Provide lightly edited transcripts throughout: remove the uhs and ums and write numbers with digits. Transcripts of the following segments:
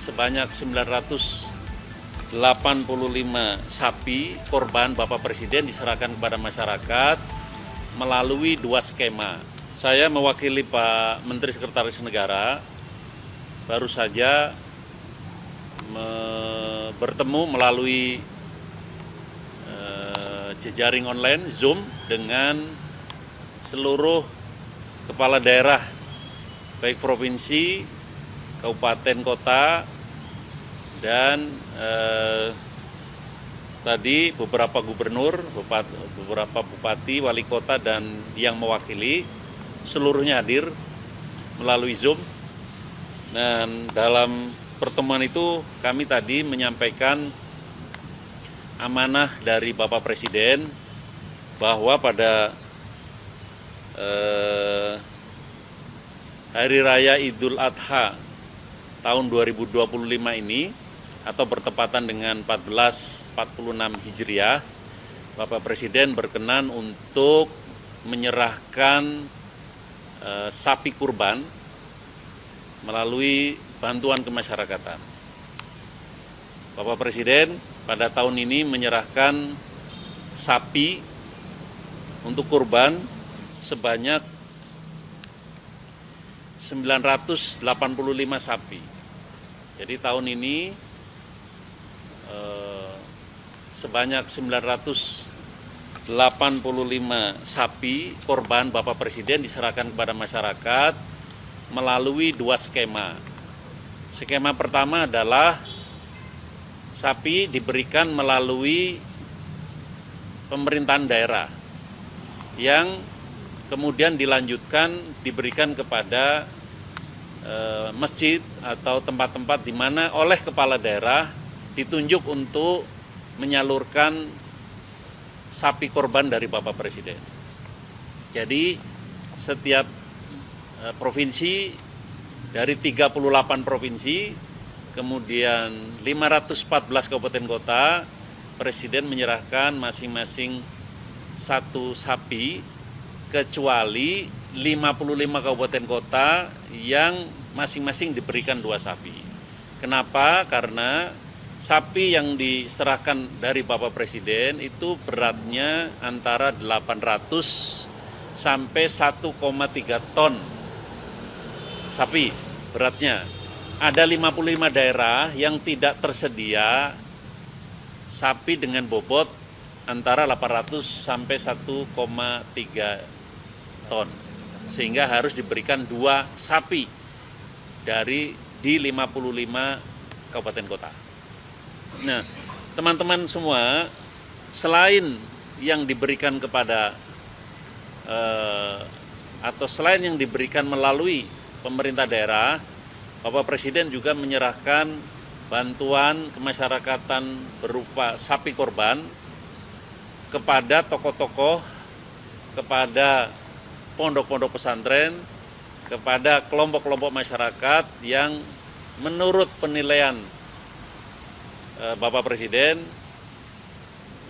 sebanyak 985 sapi korban Bapak Presiden diserahkan kepada masyarakat melalui 2 skema. Saya mewakili Pak Menteri Sekretaris Negara baru saja bertemu melalui jejaring online Zoom dengan seluruh kepala daerah baik provinsi, kabupaten, kota, dan tadi beberapa gubernur, beberapa bupati, wali kota, dan yang mewakili seluruhnya hadir melalui Zoom. Dan dalam pertemuan itu kami tadi menyampaikan amanah dari Bapak Presiden bahwa pada Hari Raya Idul Adha tahun 2025 ini atau bertepatan dengan 1446 Hijriah, Bapak Presiden berkenan untuk menyerahkan sapi kurban melalui bantuan kemasyarakatan. Bapak Presiden pada tahun ini menyerahkan sapi untuk kurban sebanyak 985 sapi. Jadi tahun ini sebanyak 985 sapi korban Bapak Presiden diserahkan kepada masyarakat melalui 2 skema. Skema pertama adalah sapi diberikan melalui pemerintahan daerah yang kemudian dilanjutkan diberikan kepada masjid atau tempat-tempat di mana oleh kepala daerah ditunjuk untuk menyalurkan sapi korban dari Bapak Presiden. Jadi setiap provinsi dari 38 provinsi, kemudian 514 kabupaten kota, Presiden menyerahkan masing-masing 1 sapi, kecuali 55 kabupaten kota yang masing-masing diberikan 2 sapi. Kenapa? Karena sapi yang diserahkan dari Bapak Presiden itu beratnya antara 800 sampai 1,3 ton sapi beratnya. Ada 55 daerah yang tidak tersedia sapi dengan bobot antara 800 sampai 1,3 ton. Sehingga harus diberikan 2 sapi di 55 kabupaten kota. Nah, teman-teman semua, selain yang diberikan kepada atau selain yang diberikan melalui pemerintah daerah, Bapak Presiden juga menyerahkan bantuan kemasyarakatan berupa sapi korban kepada tokoh-tokoh, kepada pondok-pondok pesantren, kepada kelompok-kelompok masyarakat yang menurut penilaian Bapak Presiden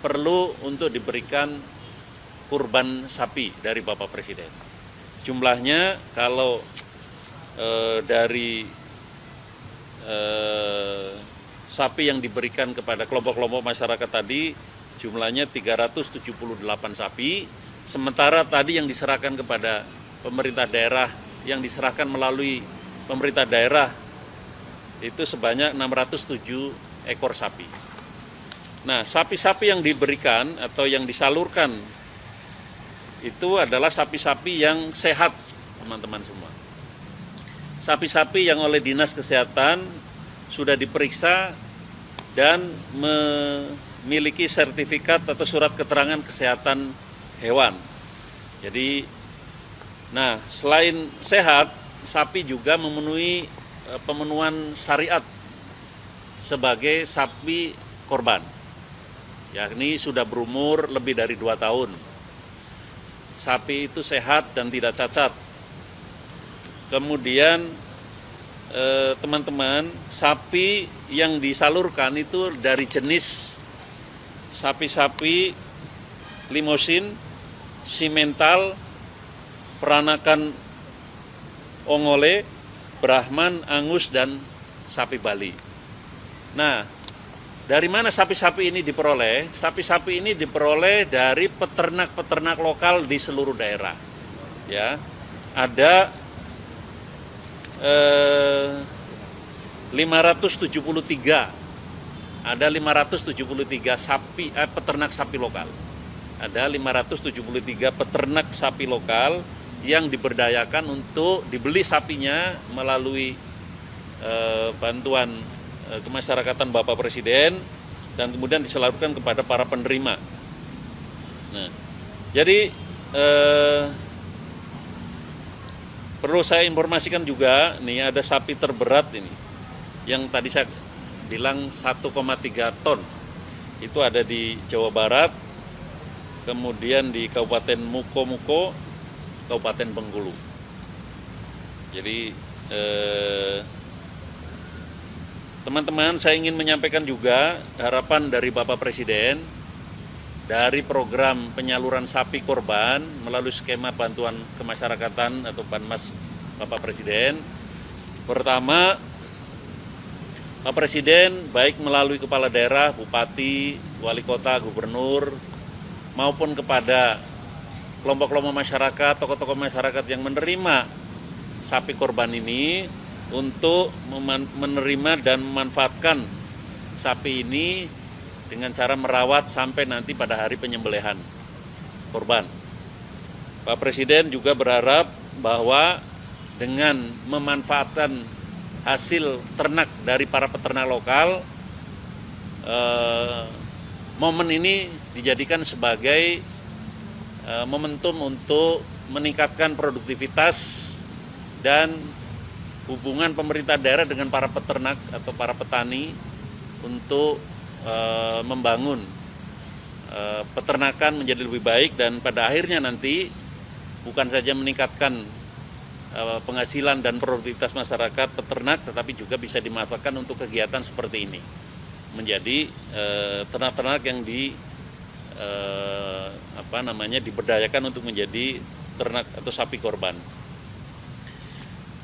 perlu untuk diberikan kurban sapi dari Bapak Presiden. Jumlahnya kalau dari sapi yang diberikan kepada kelompok-kelompok masyarakat tadi jumlahnya 378 sapi, sementara tadi yang diserahkan kepada pemerintah daerah, yang diserahkan melalui pemerintah daerah itu sebanyak 607 ekor sapi. Nah, sapi-sapi yang diberikan atau yang disalurkan itu adalah sapi-sapi yang sehat, teman-teman semua. Sapi-sapi yang oleh Dinas Kesehatan sudah diperiksa dan memiliki sertifikat atau surat keterangan kesehatan hewan. Jadi, nah selain sehat, sapi juga memenuhi pemenuhan syariat sebagai sapi korban, yakni sudah berumur lebih dari 2 tahun. Sapi itu sehat dan tidak cacat. Kemudian teman-teman, sapi yang disalurkan itu dari jenis sapi-sapi limosin, simental, peranakan ongole, Brahman, Angus, dan sapi Bali. Nah, dari mana sapi-sapi ini diperoleh? Sapi-sapi ini diperoleh dari peternak-peternak lokal di seluruh daerah. Ya, ada 573 sapi peternak sapi lokal. Ada 573 peternak sapi lokal yang diberdayakan untuk dibeli sapinya melalui bantuan kemasyarakatan Bapak Presiden dan kemudian disalurkan kepada para penerima. Nah, jadi perlu saya informasikan juga, nih ada sapi terberat ini, yang tadi saya bilang 1,3 ton. Itu ada di Jawa Barat, kemudian di Kabupaten Muko, Kabupaten Bengkulu. Jadi teman-teman, saya ingin menyampaikan juga harapan dari Bapak Presiden dari program penyaluran sapi korban melalui skema bantuan kemasyarakatan atau Banmas Bapak Presiden. Pertama, Pak Presiden baik melalui kepala daerah, bupati, wali kota, gubernur, maupun kepada kelompok-kelompok masyarakat, tokoh-tokoh masyarakat yang menerima sapi korban ini untuk menerima dan memanfaatkan sapi ini dengan cara merawat sampai nanti pada hari penyembelihan korban. Pak Presiden juga berharap bahwa dengan memanfaatkan hasil ternak dari para peternak lokal, momen ini dijadikan sebagai momentum untuk meningkatkan produktivitas dan hubungan pemerintah daerah dengan para peternak atau para petani untuk membangun peternakan menjadi lebih baik dan pada akhirnya nanti bukan saja meningkatkan penghasilan dan produktivitas masyarakat peternak, tetapi juga bisa dimanfaatkan untuk kegiatan seperti ini menjadi ternak-ternak yang diberdayakan untuk menjadi ternak atau sapi korban.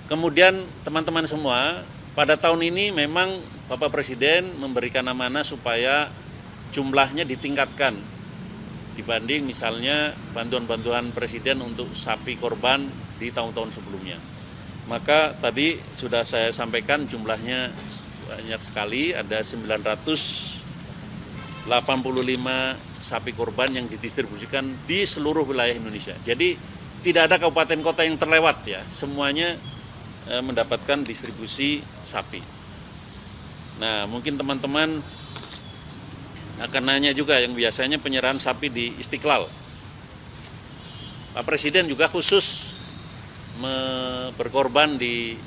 Kemudian teman-teman semua, pada tahun ini memang Bapak Presiden memberikan amanah supaya jumlahnya ditingkatkan dibanding misalnya bantuan-bantuan Presiden untuk sapi korban di tahun-tahun sebelumnya. Maka tadi sudah saya sampaikan jumlahnya banyak sekali, ada 985 sapi korban yang didistribusikan di seluruh wilayah Indonesia. Jadi tidak ada kabupaten kota yang terlewat ya, semuanya mendapatkan distribusi sapi. Nah, mungkin teman-teman akan nanya juga yang biasanya penyerahan sapi di Istiqlal. Pak Presiden juga khusus berkorban di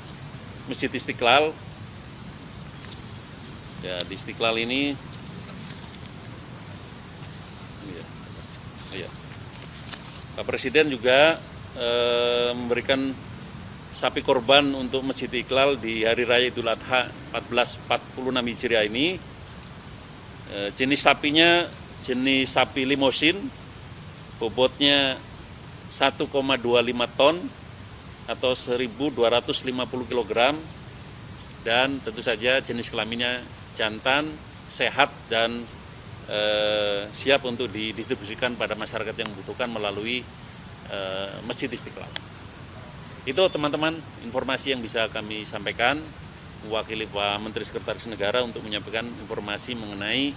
Masjid Istiqlal. Ya, di Istiqlal ini Pak Presiden juga memberikan sapi korban untuk Masjid Istiqlal di Hari Raya Idul Adha 1446 Hijriah ini. Jenis sapinya jenis sapi limosin, bobotnya 1,25 ton atau 1.250 kg, dan tentu saja jenis kelaminnya jantan, sehat, dan siap untuk didistribusikan pada masyarakat yang membutuhkan melalui Masjid Istiqlal. Itu teman-teman informasi yang bisa kami sampaikan, mewakili Pak Menteri Sekretaris Negara untuk menyampaikan informasi mengenai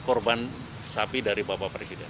korban sapi dari Bapak Presiden.